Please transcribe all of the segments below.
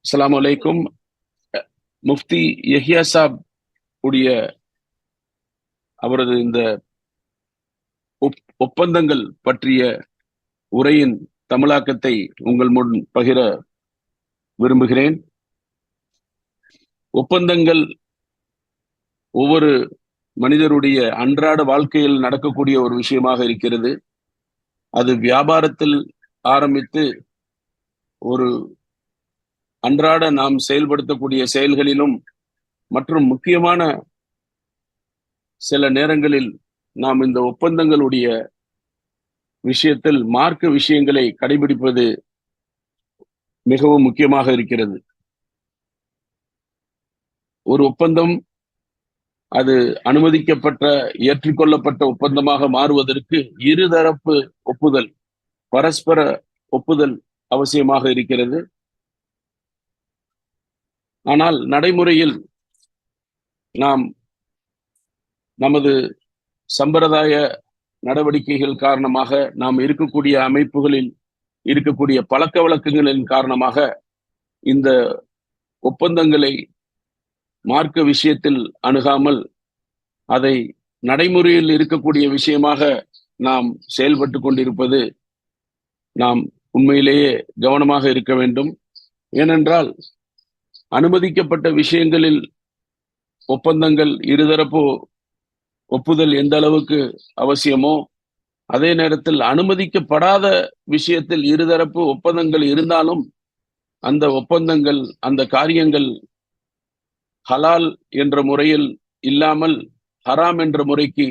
அஸ்ஸலாமு அலைக்கும். முஃப்தி யஹ்யா சாப் உடைய அவரது இந்த ஒப்பந்தங்கள் பற்றிய உரையின் தமிழாக்கத்தை உங்கள் முன் பகிர விரும்புகிறேன். ஒப்பந்தங்கள் ஒவ்வொரு மனிதருடைய அன்றாட வாழ்க்கையில் நடக்கக்கூடிய ஒரு விஷயமாக இருக்கிறது. அது வியாபாரத்தில் ஆரம்பித்து ஒரு அன்றாட நாம் செயல்படுத்தக்கூடிய செயல்களிலும் மற்றும் முக்கியமான சில நேரங்களில் நாம் இந்த ஒப்பந்தங்களுடைய விஷயத்தில் மார்க்க விஷயங்களை கடைபிடிப்பது மிகவும் முக்கியமாக இருக்கிறது. ஒரு ஒப்பந்தம் அது அனுமதிக்கப்பட்ட ஏற்றுக்கொள்ளப்பட்ட ஒப்பந்தமாக மாறுவதற்கு இருதரப்பு ஒப்புதல், பரஸ்பர ஒப்புதல் அவசியமாக இருக்கிறது. ஆனால் நடைமுறையில் நாம் நமது சம்பிரதாய நடவடிக்கைகள் காரணமாக, நாம் இருக்கக்கூடிய அமைப்புகளில் இருக்கக்கூடிய பழக்க வழக்கங்களின் காரணமாக இந்த ஒப்பந்தங்களை மார்க்க விஷயத்தில் அணுகாமல் அதை நடைமுறையில் இருக்கக்கூடிய விஷயமாக நாம் செயல்பட்டு கொண்டிருப்பது நாம் உண்மையிலேயே கவனமாக இருக்க வேண்டும். ஏனென்றால் அனுமதிக்கப்பட்ட விஷயங்களில் ஒப்பந்தங்கள் இருதரப்பு ஒப்புதல் எந்த அளவுக்கு அவசியமோ, அதே நேரத்தில் அனுமதிக்கப்படாத விஷயத்தில் இருதரப்பு ஒப்பந்தங்கள் இருந்தாலும் அந்த ஒப்பந்தங்கள், அந்த காரியங்கள் ஹலால் என்ற முறையில் இல்லாமல் ஹராம் என்ற முறைக்கு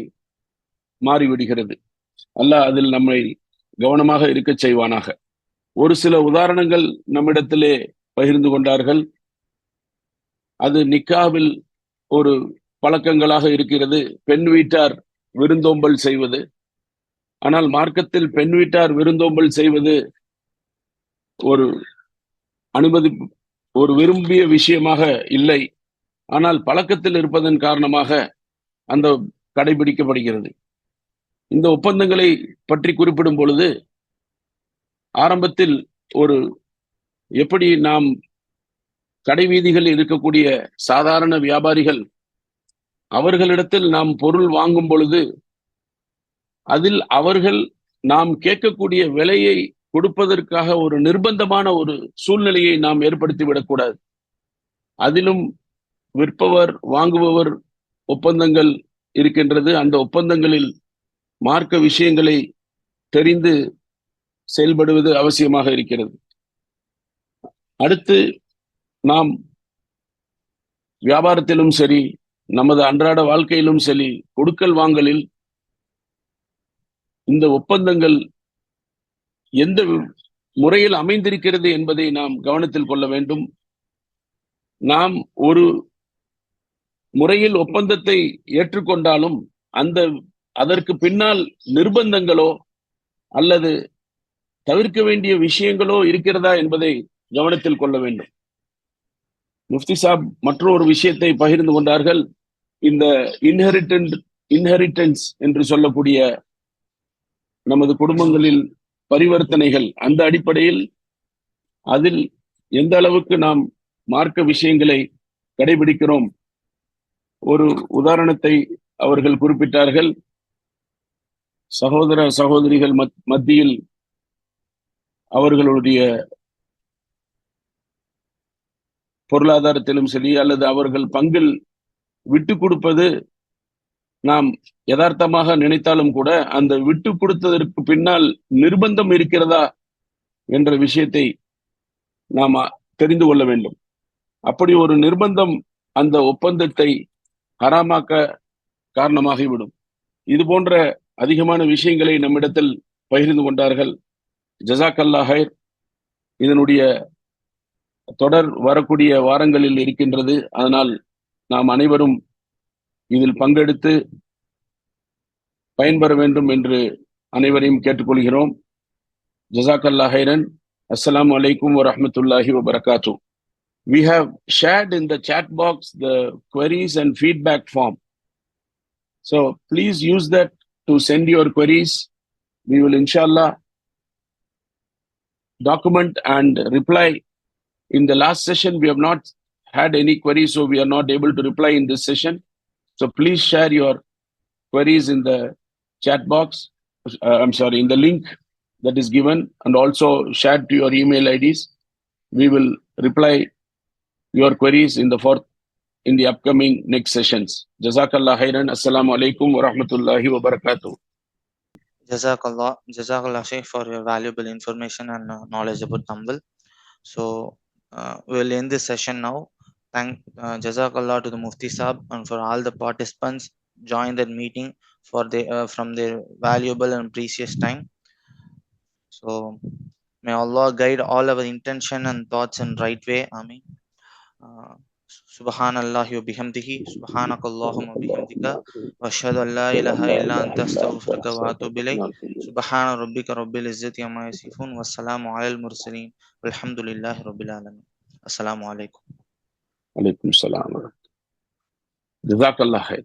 மாறிவிடுகிறது. அல்லாஹ் அதில் நம்மை கவனமாக இருக்க செய்வானாக. ஒரு சில உதாரணங்கள் நம்மிடத்திலே பகிர்ந்து கொண்டார்கள். அது நிக்காவில் ஒரு பழக்கங்களாக இருக்கிறது, பெண் வீட்டார் விருந்தோம்பல் செய்வது. ஆனால் மார்க்கத்தில் பெண் வீட்டார் விருந்தோம்பல் செய்வது ஒரு அனுமதி, ஒரு விரும்பிய விஷயமாக இல்லை. ஆனால் பழக்கத்தில் இருப்பதன் காரணமாக அந்த கடைபிடிக்கப்படுகிறது. இந்த ஒப்பந்தங்களை பற்றி குறிப்பிடும் பொழுது ஆரம்பத்தில் ஒரு எப்படி நாம் கடை வீதிகளில் இருக்கக்கூடிய சாதாரண வியாபாரிகள், அவர்களிடத்தில் நாம் பொருள் வாங்கும் பொழுது அதில் அவர்கள் நாம் கேட்கக்கூடிய விலையை கொடுப்பதற்காக ஒரு நிர்பந்தமான ஒரு சூழ்நிலையை நாம் ஏற்படுத்தி விடக்கூடாது. அதிலும் விற்பவர் வாங்குபவர் ஒப்பந்தங்கள் இருக்கின்றது. அந்த ஒப்பந்தங்களில் மார்க்க விஷயங்களை தெரிந்து செயல்படுவது அவசியமாக இருக்கிறது. அடுத்து நாம் வியாபாரத்திலும் சரி, நமது அன்றாட வாழ்க்கையிலும் சரி, கொடுக்கல் வாங்கலில் இந்த ஒப்பந்தங்கள் எந்த முறையில் அமைந்திருக்கிறது என்பதை நாம் கவனத்தில் கொள்ள வேண்டும். நாம் ஒரு முறையில் ஒப்பந்தத்தை ஏற்றுக்கொண்டாலும் அதற்கு பின்னால் நிர்பந்தங்களோ அல்லது தவிர்க்க வேண்டிய விஷயங்களோ இருக்கிறதா என்பதை கவனத்தில் கொள்ள வேண்டும். முஃப்தி சாப் மற்றொரு விஷயத்தை பகிர்ந்து கொண்டார்கள். இந்த இன்ஹெரிட்டன்ஸ் என்று சொல்லக்கூடிய நமது குடும்பங்களில் பரிவர்த்தனைகள், அந்த அடிப்படையில் அதில் எந்த அளவுக்கு நாம் மார்க்க விஷயங்களை கடைபிடிக்கிறோம். ஒரு உதாரணத்தை அவர்கள் குறிப்பிட்டார்கள். சகோதர சகோதரிகள் மத்தியில் அவர்களுடைய பொருளாதாரத்திலும் சரி அல்லது அவர்கள் பங்கில் விட்டு கொடுப்பது நாம் யதார்த்தமாக நினைத்தாலும் கூட அந்த விட்டு கொடுத்ததற்கு பின்னால் நிர்பந்தம் இருக்கிறதா என்ற விஷயத்தை நாம் தெரிந்து கொள்ள வேண்டும். அப்படி ஒரு நிர்பந்தம் அந்த ஒப்பந்தத்தை ஹராமாக்க காரணமாகிவிடும். இது போன்ற அதிகமான விஷயங்களை நம்மிடத்தில் பகிர்ந்து கொண்டார்கள். ஜஸாக்கல்லாஹ் ஹைர். இதனுடைய தொடர் வரக்கூடிய வாரங்களில் இருக்கின்றது. அதனால் நாம் அனைவரும் இதில் பங்கெடுத்து பயன்பெற வேண்டும் என்று அனைவரையும் கேட்டுக்கொள்கிறோம். ஜஸாக்கல்லாஹ் ஹைரன். அஸ்ஸலாமு அலைக்கும் வரஹ்மத்துல்லாஹி வபரகாத்துஹு. We have shared in the chat box the queries and feedback form. So please use that to send your queries. We will inshallah document and reply In the last session, we have not had any queries, so we are not able to reply in this session. So please share your queries in the chat box. In the link that is given, and also share to your email IDs. We will reply your queries in the upcoming next sessions. Jazakallah khairan. Assalamu alaikum wa rahmatullahi wa barakatuh. Jazakallah Shaykh for your valuable information and knowledge about Tumble. So we'll end this session now. Thank Jazakallah to the Mufti Sahab and for all the participants join that meeting for from their valuable and precious time. So may Allah guide all our intention and thoughts in right way. Ameen. Subhanallahi wa bihamdihi, subhanakallahumma bihamdika, wa ashhadu an la ilaha illa anta astaghfiruka wa atubu ilayk. Subhana rabbika rabbil izzati amma yasifun, wassalamu alal mursalin, walhamdulillahi rabbil alamin. Assalamu alaikum. Alaikum salam. Jazakallah khair.